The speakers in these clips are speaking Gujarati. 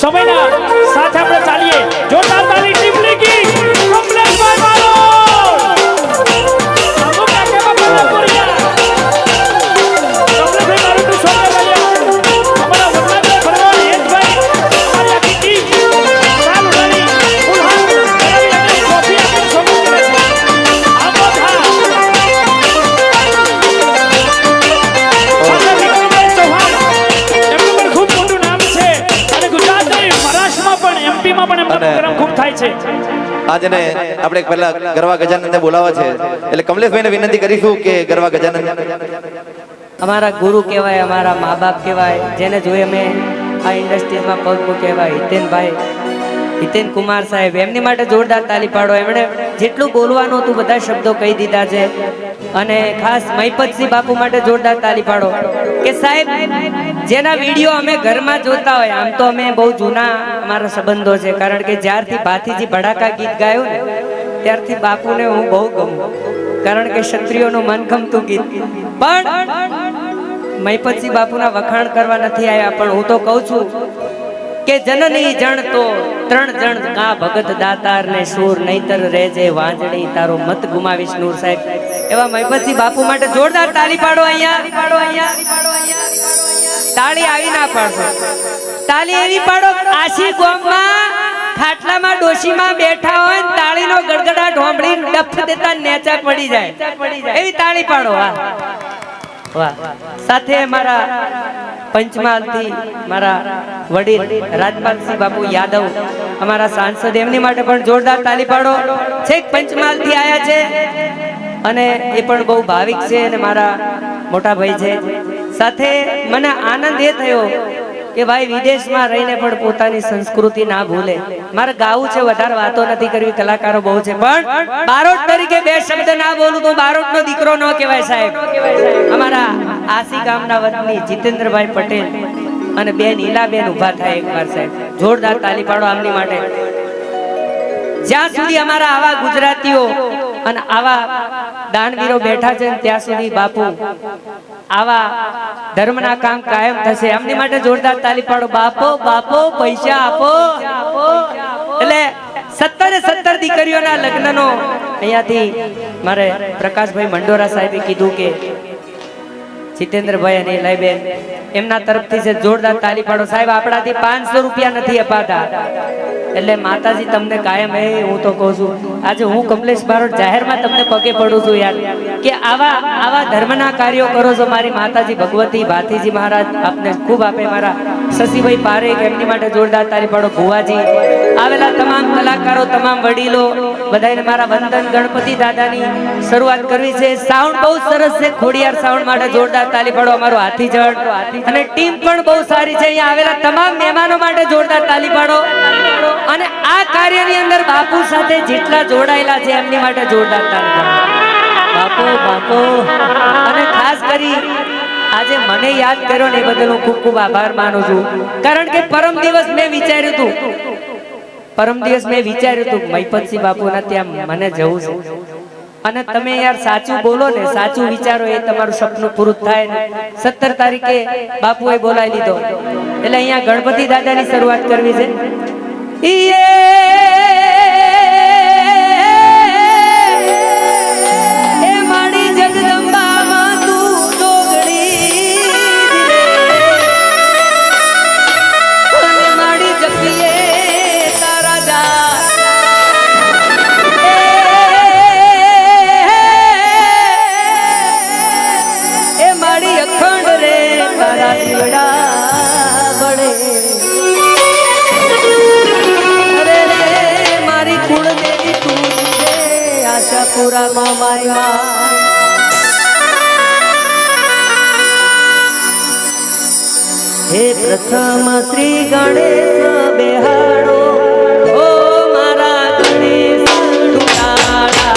સમયના સાથે આપણે ચાલીએ જોરદાર તાળી ટીમલી કી કમલેશભાઈ મારો આમો કાકે બાપા કોરિયા કમલેશભાઈ મારો તો સોને વાળ્યા અમારા વડલા ફરવા હેતભાઈ અમારી આખી ટીમ ચાલ ઉડાની ફૂલહાર કરાવી અને કોફી આપીને સમૂહ કરે છે આમો થા आज ने આપણે પહેલા ગરવા ગજાનંદને બોલાવા છે એટલે કમલેશભાઈને વિનંતી કરીશું કે ગરવા ગજાનંદ અમારા ગુરુ કહેવાય, અમારા મા બાપ કહેવાય, જેને જોઈએ અમે આ ઇન્ડસ્ટ્રીઝમાં પગ મૂકેવાય હિતેનભાઈ, હિતેન કુમાર સાહેબ, એમની માટે જોરદાર તાલી પાડો. એમણે જેટલું બોલવાનું હતું બધા શબ્દો કહી દીધા છે. અને ખાસ મહિપતસિંહ બાપુ માટે જોરદાર તાલી પાડો કે સાહેબ જેના વિડીયો અમે ઘરમાં જોતા હોય, આમ તો અમે બહુ જૂના અમારા સંબંધો છે, કારણ કે જ્યારથી ભાથીજી ભડાકા ગીત ગાયું ને ત્યારથી બાપુને હું બહુ ગમું, કારણ કે ક્ષત્રિયોનું મનગમતું ગીત. પણ મહિપતસિંહ બાપુના વખાણ કરવા નથી આવ્યા, પણ હું તો કહું છું કે જનની જણ તો ત્રણ જણ કા ભગત દાતાર ને સૂર નહીતર રહેજે વાંજણી તારો મત ગુમાવીશ નૂર સાહેબ. એવા મહિપતસિંહ બાપુ માટે જોરદાર તાળી પાડો. અહીંયા તાળી આવી ના પાડો, તાળી એવી પાડો આશી ગોમમાં ખાટલામાં ડોશીમાં બેઠા હોય ને તાળીનો ગડગડાટ સાંભળી ડફ દેતા નેચા પડી જાય એવી તાળી પાડો. વાહ વાહ. સાથે મારા પંચમહાલથી મારા વડીલ રાજપાલસિંહ બાપુ યાદવ, અમારા સાંસદ, એમની માટે પણ જોરદાર તાલી પાડો. છેક પંચમહાલથી આયા છે અને એ પણ બહુ ભાવિક છે અને મારા મોટા ભાઈ છે. સાથે મને આનંદ એ થયો કે ભાઈ વિદેશમાં રહીને પણ પોતાની સંસ્કૃતિ ના ભૂલે. મારે ગાવું છે, વધારે વાતો નથી કરવી, કલાકારો બહુ છે, પણ બારોટ તરીકે બે શબ્દ ના બોલું તો બારોટનો દીકરો ન કહેવાય સાહેબ. અમારા આસી ગામના વતની જીતેન્દ્રભાઈ પટેલ અને બેન ઈલાબેન ઉભા થાય એકવાર સાહેબ, જોરદાર તાલી પાડો આમની માટે. જ્યાં સુધી અમારા આવા ગુજરાતીઓ અને આવા દાનવીરો બેઠા છે ત્યાં સુધી બાપુ આવા ધર્મના કામ કાયમ થશે. એમની માટે જોરદાર તાલી પાડો. બાપો બાપો પૈસા આપો. એટલે 17 દીકરીઓના લગ્નનો અહીંયાથી મારે પ્રકાશભાઈ મંડોરા સાહેબે કીધું કે જીતેન્દ્રભાઈ અને લાઈબેન એમના તરફથી છે, જોરદાર તાલી પાડો સાહેબ. આપણાથી 500 રૂપિયા નથી અપાતા, એટલે માતાજી તમને કાયમ એ હું તો કહું છું. આજે હું કમલેશ બારોટ જાહેરમાં તમને પગે પડું છું યાર, કે આવા ધર્મના કાર્યો કરો છો. મારી માતાજી ભગવતી ભાથીજી મહારાજ આપને ખૂબ આપે. મારા શશીભાઈ પારેખ, એમની માટે જોરદાર તાલી પાડો. ભુવાજી, આવેલા તમામ કલાકારો, તમામ વડીલો, બધાને મારા વંદન. ગણપતિ દાદાની શરૂઆત કરવી છે. સાઉન્ડ બહુ સરસ છે, ખોડિયાર સાઉન્ડ માટે જોરદાર તાલી પાડો. અમારો હાથીજડ અને ટીમ પણ બહુ સારી છે. અહીંયા આવેલા તમામ મહેમાનો માટે જોરદાર તાલી પાડો. અને આ કાર્યની અંદર બાપુ સાથે જેટલા જોડાયેલા છે એમની માટે જોરદાર તાળી પાડો. બાપુ બાપુ. અને ખાસ કરી આજે મને યાદ કર્યો ને એ બદલ હું ખૂબ ખૂબ આભાર માનું છું, કારણ કે પરમ દિવસ મેં વિચાર્યું હતું મહિપતસિંહ બાપુના ત્યાં મને જવું છે. અને તમે યાર સાચું બોલો ને, સાચું વિચારો, એ તમારું સપનું પૂરું થાય ને. 17 તારીખે બાપુએ બોલાવી લીધો, એટલે અહીંયા ગણપતિ દાદાની શરૂઆત કરવી છે. હે પ્રથમ શ્રી ગણેશ બેહાડો, ઓ મારા ગણેશ ટુટાડા.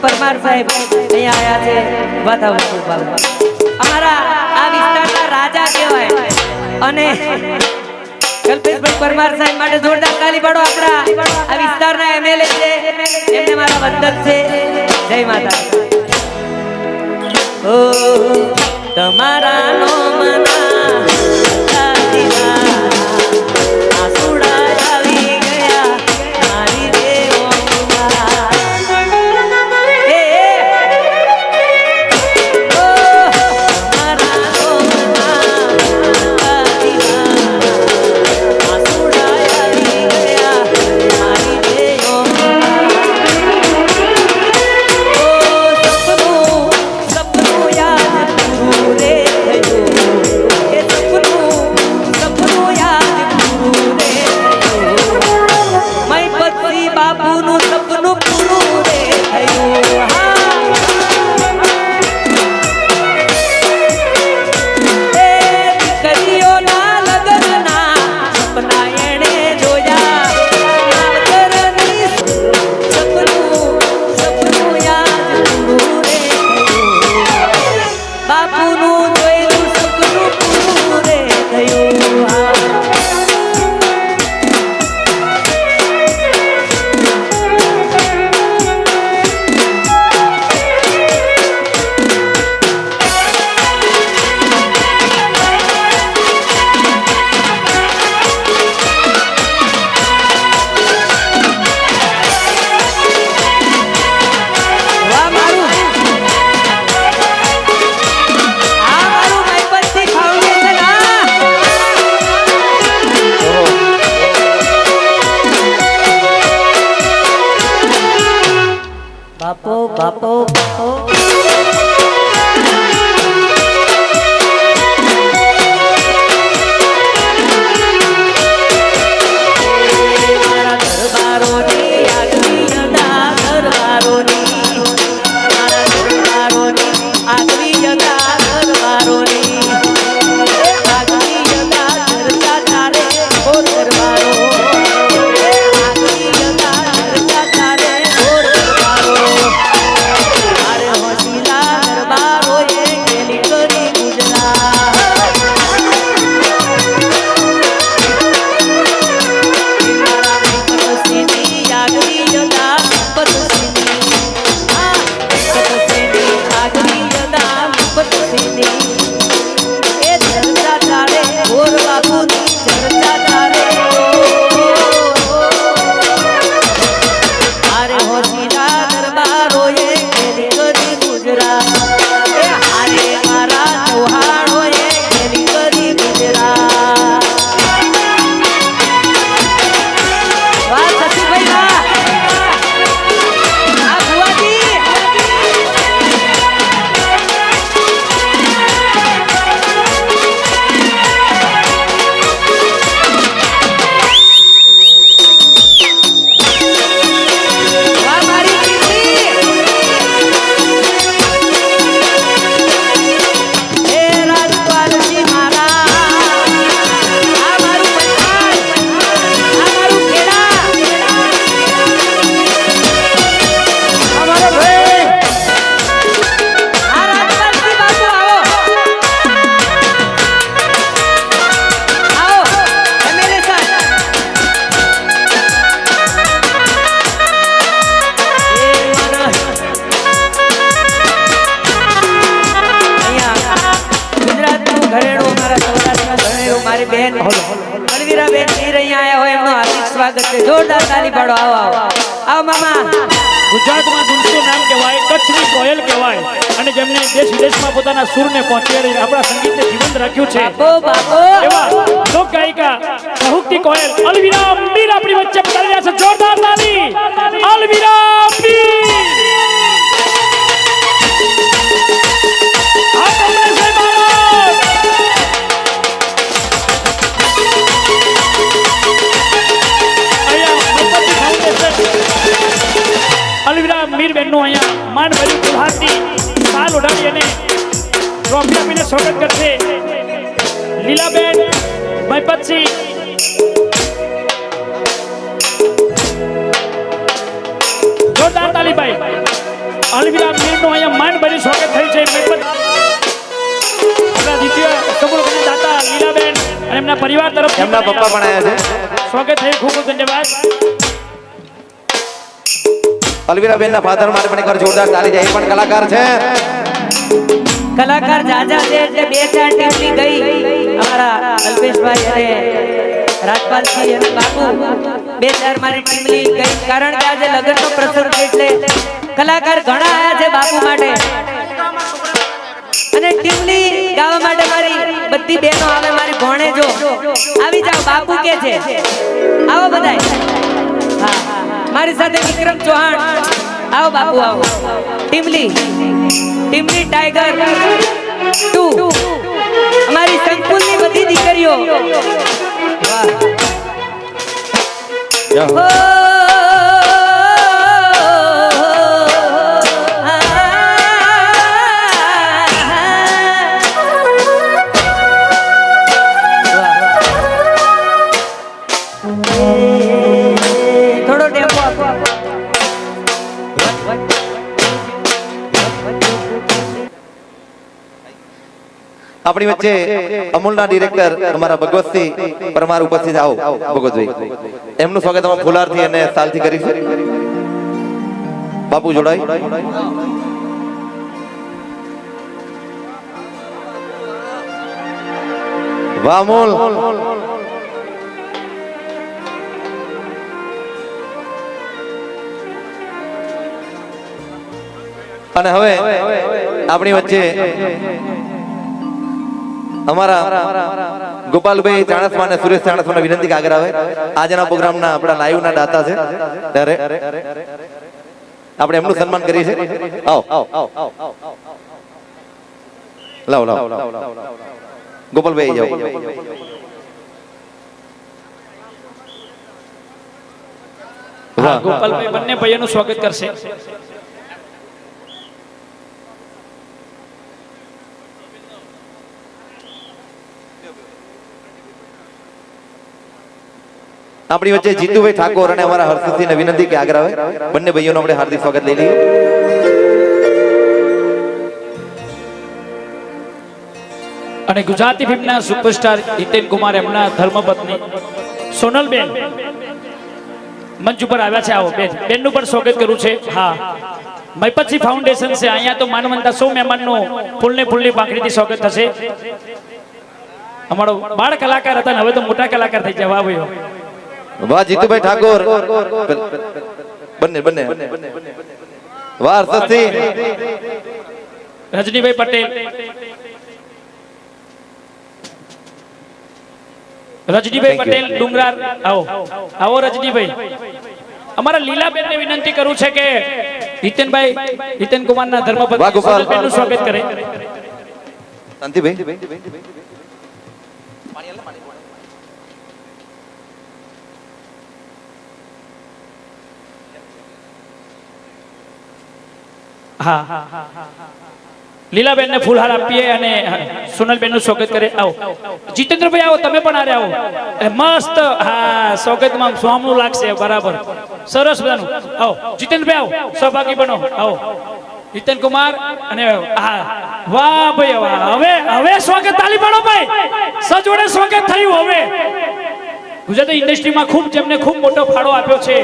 પરમાર સાહેબ અહીંયા આયા છે વાતા વસ્તુ બાબા અમારા આ વિસ્તારના રાજા કહેવાય અને કલ્પેશભાઈ પરમાર સાહેબ માટે જોરદાર તાલી પાડો આપણા આ વિસ્તારના એમએલએ છે એમને મારા વંદન છે જય માતા ઓ તમારા નો મના બાપો બાપો બાપો જોરદાર તાલી પાડો આવો આવો આવો મામા ગુજરાતમાં ધૂનસું નામ કહેવાય કચ્છની કોયલ કહેવાય અને જેમને દેશ વિદેશમાં પોતાના સુરને પહોંચાડી આપણા સંગીતને જીવંત રાખ્યું છે બાપો બાપો એવા લોક ગાયિકા સહુક્તિ કોયલ અલવિરા મીર આપણી વચ્ચે પધારી રહ્યા છે જોરદાર તાલી અલવિરા મીર આ તમને જય ભારત અલવિરા મીર બેનનું અહીંયા માન ભર્યું કુલ્હારથી સાલ ઉડાડી અને ટ્રોફી આપીને સ્વાગત કરશે લીલાબેન મહિપતસિંહ જોરદાર તાલી ભાઈ અલવિરા મીરનું અહીંયા માન ભરી સ્વાગત થયું છે આપણા દ્વિતીય સમૂહ દાતા લીલાબેન અને એમના પરિવાર તરફથી એમના પપ્પા પણ આવ્યા છે સ્વાગત થયું ખૂબ ખૂબ ધન્યવાદ અલવીરાબેન ના ફાધર માટે પણ એકવાર જોરદાર તાળી જાય એ પણ કલાકાર છે કલાકાર જાજા છે એટલે બે ચાર ટીમની ગઈ અમારા અલ્પેશભાઈ અને રાજપાલજી અને બાપુ બે ચાર મારી ટીમની ગઈ કારણ કે આજે લગ્નનો પ્રસંગ છે એટલે કલાકાર ઘણા આયા છે બાપુ માટે અને ટીમની ગાવા માટે મારી બધી બહેનો આવે મારી ભોણેજો આવી જાઓ બાપુ કે છે આવો બધાય હા મારી સાથે વિક્રમ ચૌહાણ આવો બાપુ આવો ટીમલી ટાઈગર 2 અમારી સંકુલની બધી દીકરીઓ વાહ થોડો ટેમ્પો આપો આપણી વચ્ચે અમૂલના ડિરેક્ટર અમારા ભગવતસિંહ પરમાર ઉપસ્થિત આવો ભગવતભાઈ એમનું સ્વાગત અમે ફુલારથી અને સાલથી કરીશું બાપુ જોડાય વાહ અમૂલ અને હવે આપણી વચ્ચે અમારા ગોપાલભાઈ ચાણસમા અને સુરેશ ચાણસમાને વિનંતી કે આગળ આવે આજના પ્રોગ્રામના આપણા લાઈવના દાતા છે ત્યારે આપણે એમનું સન્માન કરીએ છીએ આવો લાવો ગોપાલભાઈ જાઓ ગોપાલભાઈ બંને ભાઈઓનું સ્વાગત કરશે આપણી વચ્ચે જીતુભાઈ ઠાકોર અને અમારા હર્ષદસિંહને વિનંતી કે આગળ આવે બંને ભાઈઓનું આપણે હાર્દિક સ્વાગત લઈ લઈએ અને ગુજરાતી ફિલ્મના સુપરસ્ટાર હિતેન કુમાર એમના ધર્મપત્ની સોનલબેન મંચ ઉપર આવ્યા છે આવો બેનનું પણ સ્વાગત કર્યું છે હા મૈપતસિંહ ફાઉન્ડેશન છે અહીંયા તો માનવંતા 100 મહેમાનનું ફૂલની પાંખડીથી સ્વાગત થશે અમારો બાળ કલાકાર હતા ને હવે તો મોટા કલાકાર થઈ ગયા વાહ ભાઈઓ વાહ જીતુભાઈ ઠાકોર બંને વાહ હર્ષદસિંહ રજનીભાઈ પટેલ ડુંગરાર આવો રજનીભાઈ અમારા લીલાબેનને વિનંતી કરું છે કે હિતેન કુમારના ધર્મપત્ની સોનલબેનનું સ્વાગત કરે શાંતિભાઈ હા લીલાબેનને ફૂલહાર આપીએ અને સોનલબેનનું સ્વાગત કરે આવો જીતેન્દ્રભાઈ આવો તમે પણ આરે આવો મસ્ત હા સ્વાગતમાં સ્વામનું લાગશે બરાબર સરસ બધાનું આવો જીતેન્દ્રભાઈ આવો સહભાગી બનો આવો હિતેન કુમાર અને હા વાહ ભાઈ વાહ હવે સ્વાગત તાલી પાડો ભાઈ સજોડે સ્વાગત થયું હવે ગુજરાતી ઇન્ડસ્ટ્રીમાં જેમને ખૂબ મોટો ફાળો આપ્યો છે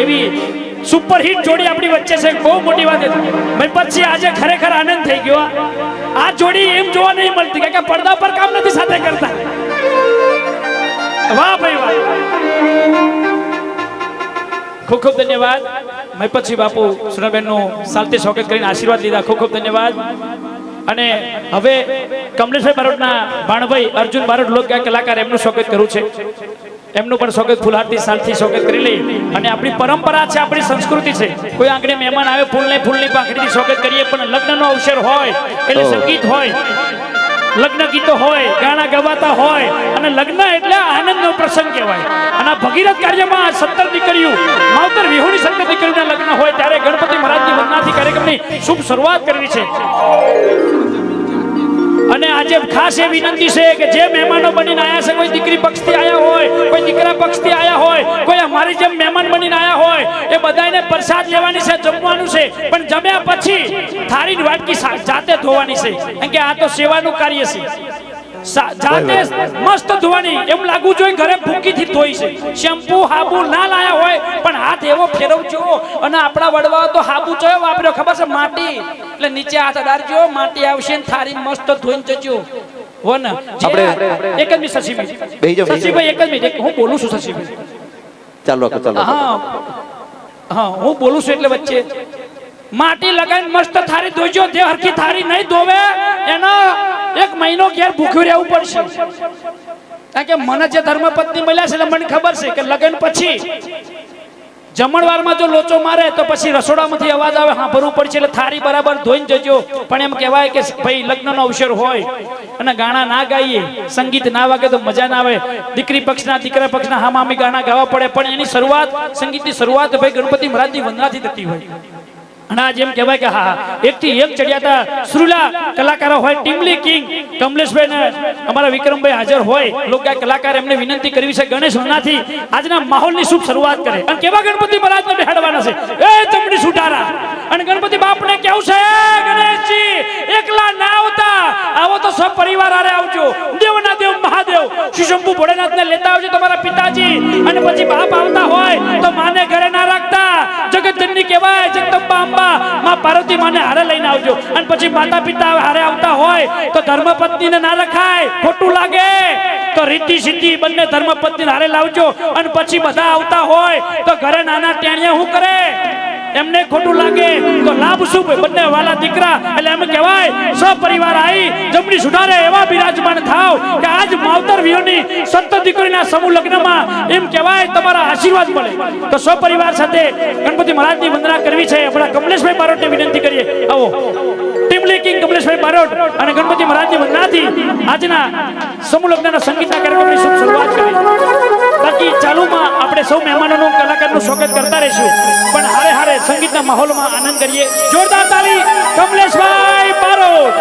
એવી સુપર હિટ જોડી આપણી વચ્ચે છે બહુ મોટી વાત મેં પછી આજે ખરેખર આનંદ થઈ ગયો આ જોડી એમ જોવા નહીં મળતી કે પડદા પર કામ નથી સાથે કરતા વાહ ભાઈ વાહ ખૂબ ખૂબ ધન્યવાદ મેં પછી બાપુ સુનાબેનનું સાલથી સ્વાગત કરીને આશીર્વાદ લીધા ખૂબ ધન્યવાદ અને હવે કમલેશભાઈ બારોટના ભાણભાઈ અર્જુન બારોટ લોકગાયક કલાકાર એમનું સ્વાગત કર્યું છે એમનું પણ સ્વાગત ફૂલહારથી સાલથી સ્વાગત કરી લઈ અને આપણી પરંપરા છે આપણી સંસ્કૃતિ છે કોઈ આંગણે મહેમાન આવે ફૂલની પાંખડીથી સ્વાગત કરીએ પણ લગ્નનો અવસર હોય એટલે સંગીત હોય લગ્ન ગીતો હોય ગાણા ગવાતા હોય અને લગ્ન એટલે આનંદનો પ્રસંગ કહેવાય અને આ ભગીરથ કાર્યમાં 17 દીકરીઓ માવતર વિહોણી 17 દીકરીઓના લગ્ન હોય ત્યારે ગણપતિ મહારાજની વંદનાથી કાર્યક્રમની શુભ શરૂઆત કરવી છે અને આજે આજે ખાસ એ વિનંતી છે કે જે મહેમાનો બનીને આયા છે, કોઈ દીકરી પક્ષથી આયા હોય, કોઈ દીકરા પક્ષથી આયા હોય, કોઈ અમારી જેમ મહેમાન બનીને આયા હોય, એ બધાને પ્રસાદ લેવાની છે, જમવાનું છે, પણ જમ્યા પછી થાળીની વાટકી જાતે ધોવાની છે, કારણ કે આ તો સેવાનું કાર્ય છે. જાતે મસ્ત ધોવાની, એમ લાગવું જોઈએ ઘરે ભૂકીથી ધોઈ છે. શેમ્પુ હાબુ ના લાયા હોય પણ હાથ એવો ફેરવજો. અને આપણા વડવાઓ તો હાબુ ચયો વાપર્યો ખબર છે? માટી. એટલે નીચે હાથ અડાડજો, માટી આવશે ને થાળી મસ્ત ધોઈને જજો. હો ને? એક જ મિનિટ શશીભાઈ, એક જ મિનિટ હું બોલું છું શશીભાઈ. ચાલો હા હા, હું બોલું છું એટલે વચ્ચે માટી લગાવીને મસ્ત થાળી ધોઈજો. જે હરખી થાળી નહીં ધોવે એનો 1 મહિનો ઘેર ભૂખ્યું રહેવું પડશે. કારણ કે મને જે ધર્મપત્ની મળ્યા છે એટલે મને ખબર છે કે લગ્ન પછી જમણવારમાં જો લોચો મારે તો પછી રસોડામાંથી અવાજ આવે, સાંભળવું પડશે. એટલે થાળી બરાબર ધોઈને જજો. પણ એમ કહેવાય કે ભાઈ લગ્નનો અવસર હોય અને ગાણા ના ગાઈએ, સંગીત ના વાગે તો મજા ના આવે. દીકરી પક્ષના દીકરા પક્ષના હામામી ગાણા ગાવા પડે, પણ એની શરૂઆત, સંગીતની શરૂઆત ભાઈ ગણપતિ મહારાજની વંદનાથી થતી હોય. અને આજ એમ કહેવાય કે હા, એકથી એક ચડિયાતા શ્રુલા કલાકારો હોય. ટીમલી કિંગ કમલેશભાઈ ને અમારા વિક્રમભાઈ હાજર હોય, લોકગાયક કલાકાર. એમને વિનંતી કરવી છે ગણેશ વંદનાથી આજના માહોલની શુભ શરૂઆત કરે. અને કેવા ગણપતિ મહારાજને બેહાડવાના છે? એ ચમડી સુટારા. અને ગણપતિ બાપને કેવું છે, ગણેશજી એકલા ના આવતા, આવો તો સબ પરિવાર આરે આવજો. દેવના દેવ મહાદેવ શ્રી શંભુ ભોળેનાથને લેતા આવજો તમારા પિતાજી. અને પછી બાપ આવતા હોય તો માને ઘરે ના રાખતા, જગતજનની કહેવાય જગદંબા અંબા માં પાર્વતી માને હારે લઈને આવજો. અને પછી માતા પિતા હારે આવતા હોય તો ધર્મપત્નીને ના રખાય, ખોટું લાગે. તો રીતિ સિદ્ધિ બંને ધર્મપત્નીને હારે લાવજો. અને પછી બધા આવતા હોય તો ઘરે નાના ટેણિયા શું કરે, એમને ખોટું લાગે તો લાભ શું? બંને વાલા દીકરા. એટલે એમ કહેવાય સપરિવાર આવી જમણી સુધારે એવા બિરાજમાન થાવ કે આજ માવતર વિયોની સંત દીકરીના સમૂહ લગ્નમાં એમ કહેવાય તમારા આશીર્વાદ મળે. તો સપરિવાર સાથે ગણપતિ મહારાજની વંદના કરવી છે. આપણા કમલેશભાઈ બારોટને વિનંતી કરીએ. આવો ટીમલી કિંગ કમલેશભાઈ બારોટ અને ગણપતિ મહારાજની વંદનાથી આજના સમૂહ લગ્નના સંગીતના કાર્યક્રમની શુભ શરૂઆત કરી. બાકી ચાલુમાં આપણે સૌ મહેમાનોનું કલાકારનું સ્વાગત કરતા રહીશું, પણ હારે હારે સંગીતના માહોલમાં આનંદ કરીએ. જોરદાર તાળી કમલેશભાઈ Barot.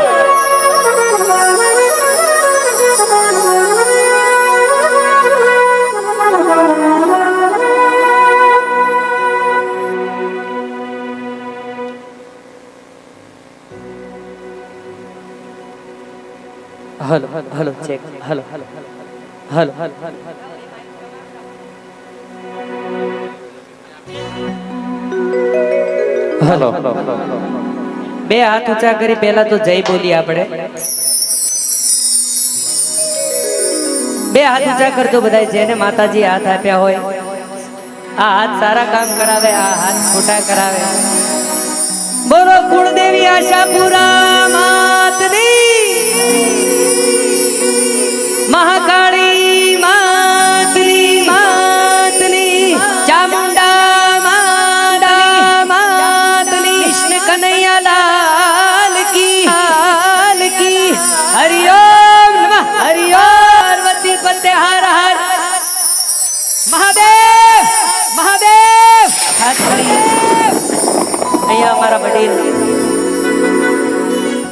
Hello hello check, hello hello hello. Hello. બે હાથ ઊંચા કરી પહેલા તો જય બોલીએ આપણે. બે હાથ ઊંચા કરજો બધા, જેને માતાજી હાથ આપ્યા હોય. આ હાથ સારા કામ કરાવે, આ હાથ ખોટા કરાવે. બોલો કુળદેવી આશાપુરા માતની.